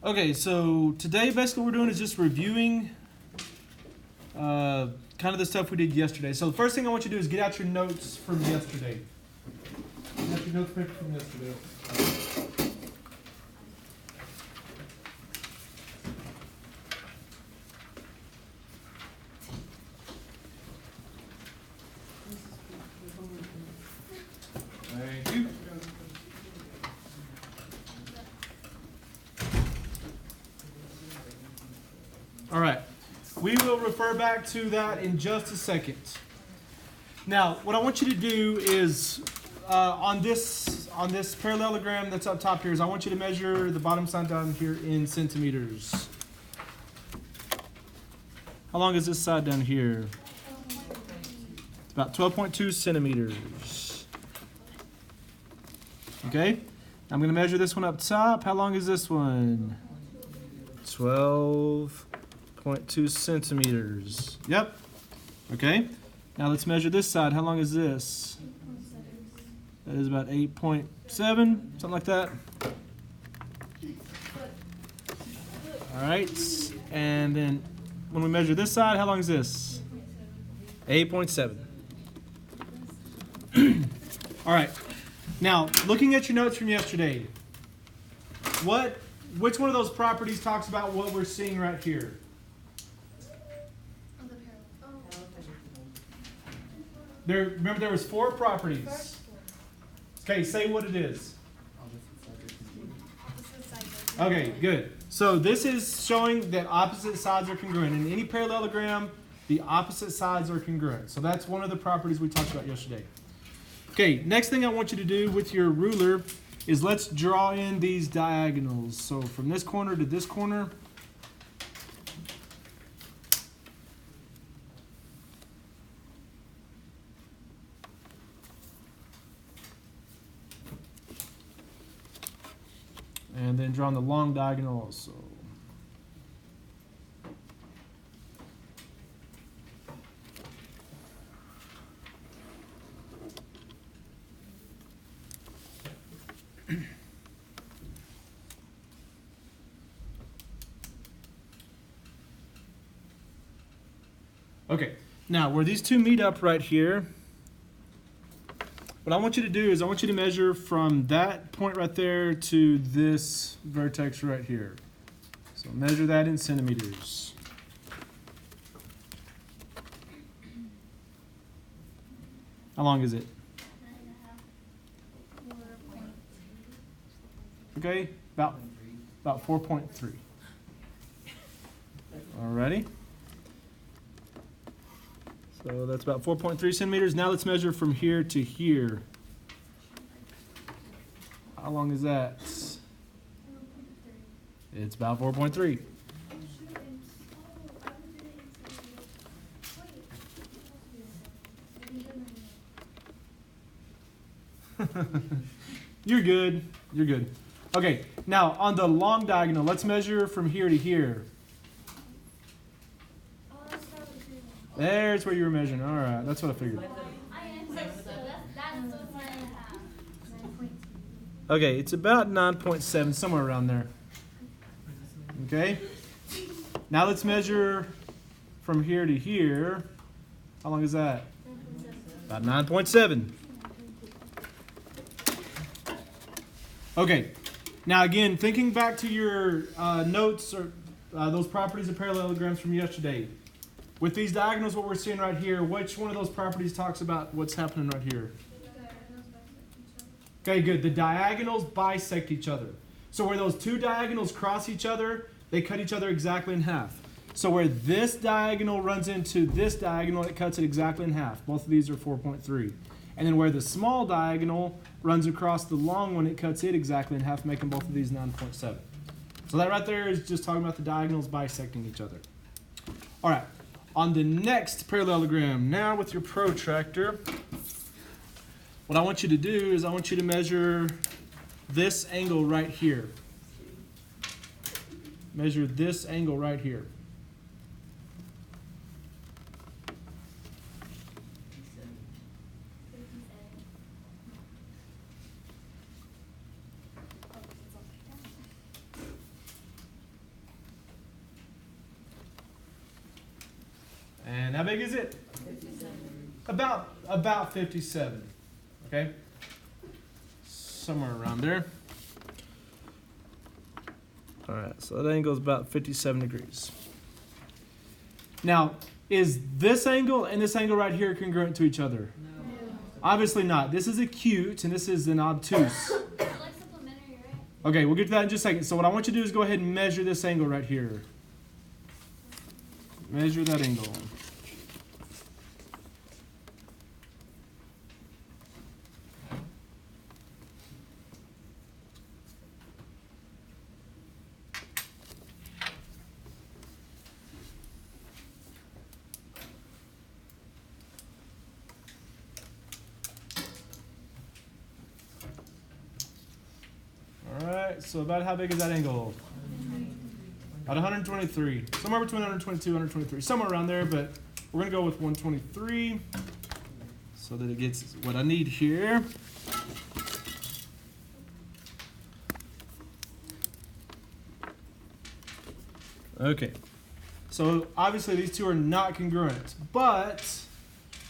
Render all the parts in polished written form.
Okay, so today basically what we're doing is just reviewing kind of the stuff we did yesterday. So the first thing I want you to do is get out your notes from yesterday. Get out your notes paper from yesterday. Thank you. All right, we will refer back to that in just a second. Now, what I want you to do is on this parallelogram that's up top here is I want you to measure the bottom side down here in centimeters. How long is this side down here? It's about 12.2 centimeters. Okay, I'm going to measure this one up top. How long is this one? 12.2 centimeters. Yep. Okay. Now let's measure this side. How long is this? That is about 8.7, something like that. All right. And then when we measure this side, how long is this? 8.7. All right. Now, looking at your notes from yesterday, which one of those properties talks about what we're seeing right here? Remember there was 4 properties. Okay, say what it is. Okay, good. So this is showing that opposite sides are congruent. In any parallelogram, the opposite sides are congruent. So that's one of the properties we talked about yesterday. Okay, next thing I want you to do with your ruler is let's draw in these diagonals. So from this corner to this corner. And then draw on the long diagonal also. Okay, now where these two meet up right here, what I want you to do is I want you to measure from that point right there to this vertex right here. So measure that in centimeters. How long is it? 9.5. Okay, about 4.3. Alrighty. So that's about 4.3 centimeters. Now let's measure from here to here. How long is that? It's about 4.3. You're good. You're good. Okay, now on the long diagonal, let's measure from here to here. There's where you were measuring. All right, that's what I figured. Okay, it's about 9.7, somewhere around there. Okay? Now let's measure from here to here. How long is that? About 9.7. Okay. Now again, thinking back to your notes or those properties of parallelograms from yesterday. With these diagonals, what we're seeing right here, which one of those properties talks about what's happening right here? Okay, good. The diagonals bisect each other. So where those two diagonals cross each other, they cut each other exactly in half. So where this diagonal runs into this diagonal, it cuts it exactly in half. Both of these are 4.3. And then where the small diagonal runs across the long one, it cuts it exactly in half, making both of these 9.7. So that right there is just talking about the diagonals bisecting each other. All right. On the next parallelogram, now with your protractor, what I want you to do is I want you to measure this angle right here. Measure this angle right here. How big is it? 57. About 57. Okay? Somewhere around there. All right, so that angle is about 57 degrees. Now, is this angle and this angle right here congruent to each other? No. Obviously not. This is acute and this is an obtuse. They're like supplementary, right? Okay, we'll get to that in just a second. So what I want you to do is go ahead and measure this angle right here. Measure that angle. Alright, so about how big is that angle? About 123. Somewhere between 122 and 123. Somewhere around there, but we're going to go with 123 so that it gets what I need here. Okay. So obviously these two are not congruent, but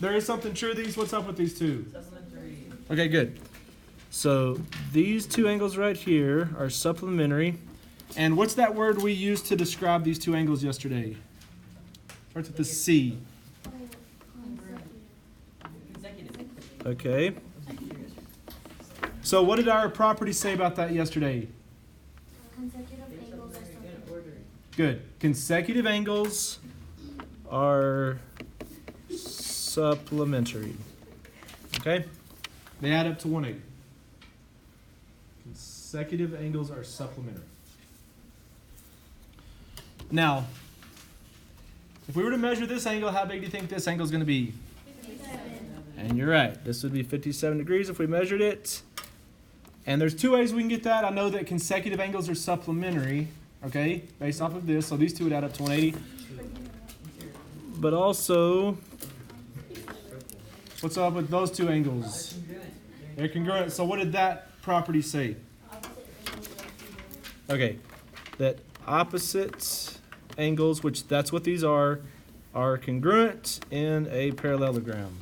there is something true. What's up with these two? Supplementary. Okay, good. So these two angles right here are supplementary. And what's that word we used to describe these two angles yesterday? Starts with the C. Consecutive. Okay. So what did our property say about that yesterday? Consecutive angles are supplementary. Order. Good. Consecutive angles are supplementary. Okay? They add up to 180. Consecutive angles are supplementary. Now, if we were to measure this angle, how big do you think this angle is going to be? 57. And you're right. This would be 57 degrees if we measured it. And there's two ways we can get that. I know that consecutive angles are supplementary, okay, based off of this. So these two would add up to 180. But also, what's up with those two angles? They're congruent. So what did that property say? Okay, that opposite angles, which that's what these are congruent in a parallelogram.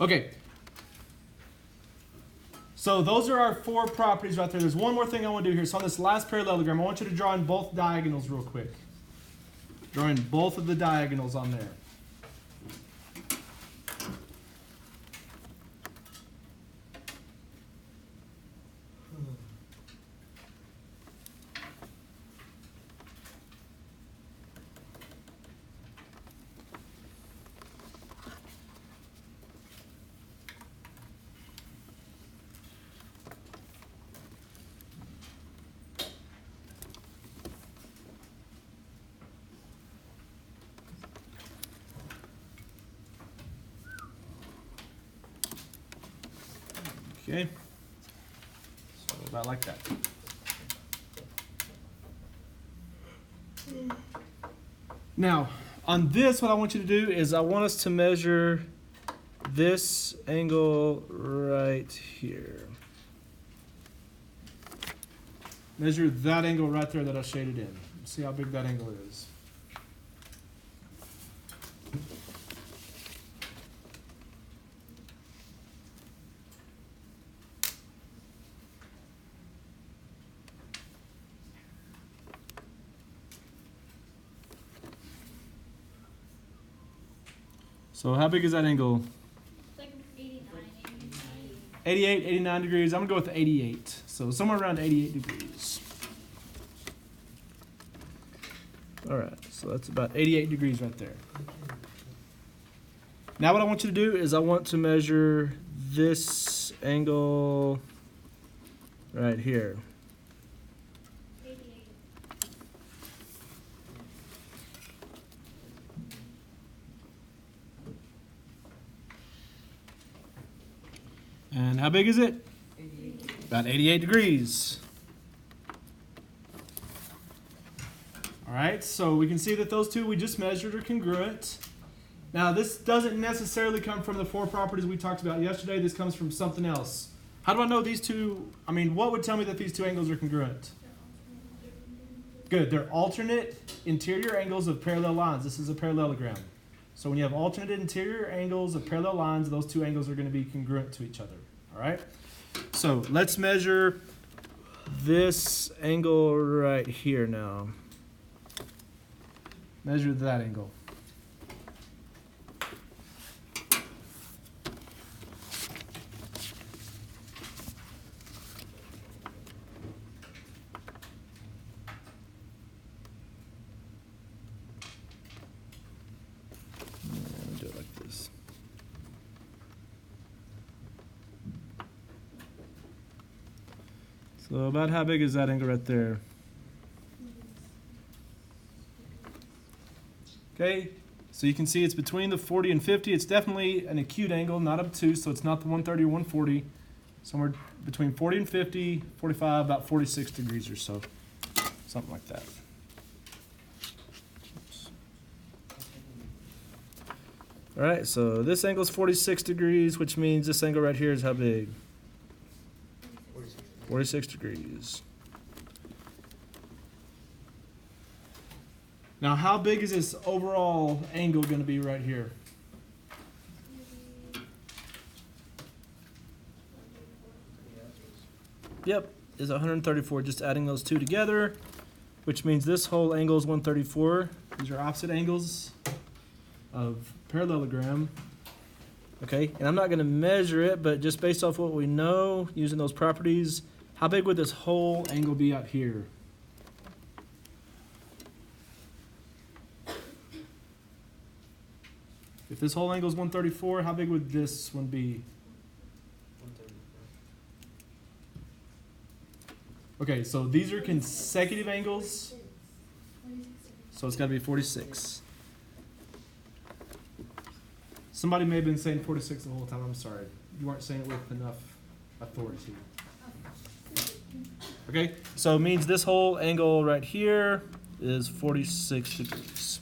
Okay. So those are our four properties right there. There's one more thing I want to do here. So on this last parallelogram, I want you to draw in both diagonals real quick. Draw in both of the diagonals on there. Okay, so about like that. Now, on this, what I want you to do is I want us to measure this angle right here. Measure that angle right there that I shaded in. See how big that angle is. So how big is that angle? It's like 89, 88, 89 degrees. I'm going to go with 88. So somewhere around 88 degrees. All right, so that's about 88 degrees right there. Now what I want you to do is I want to measure this angle right here. 88. And how big is it? 88. About 88 degrees. All right, so we can see that those two we just measured are congruent. Now, this doesn't necessarily come from the four properties we talked about yesterday. This comes from something else. How do I know these two? I mean, what would tell me that these two angles are congruent? Good. They're alternate interior angles of parallel lines. This is a parallelogram. So when you have alternate interior angles of parallel lines, those two angles are going to be congruent to each other. All right? So let's measure this angle right here now. Measure that angle. Do it like this. So about how big is that angle right there? Okay, so you can see it's between the 40 and 50. It's definitely an acute angle, not obtuse, so it's not the 130 or 140. Somewhere between 40 and 50, 45, about 46 degrees or so. Something like that. All right, so this angle is 46 degrees, which means this angle right here is how big? 46 degrees. Now, how big is this overall angle going to be right here? Yep, is 134. Just adding those two together, which means this whole angle is 134. These are opposite angles of parallelogram. Okay, and I'm not going to measure it, but just based off what we know, using those properties, how big would this whole angle be out here? If this whole angle is 134, how big would this one be? 134. Okay, so these are consecutive angles, so it's got to be 46. Somebody may have been saying 46 the whole time. I'm sorry. You weren't saying it with enough authority. Okay, so it means this whole angle right here is 46 degrees.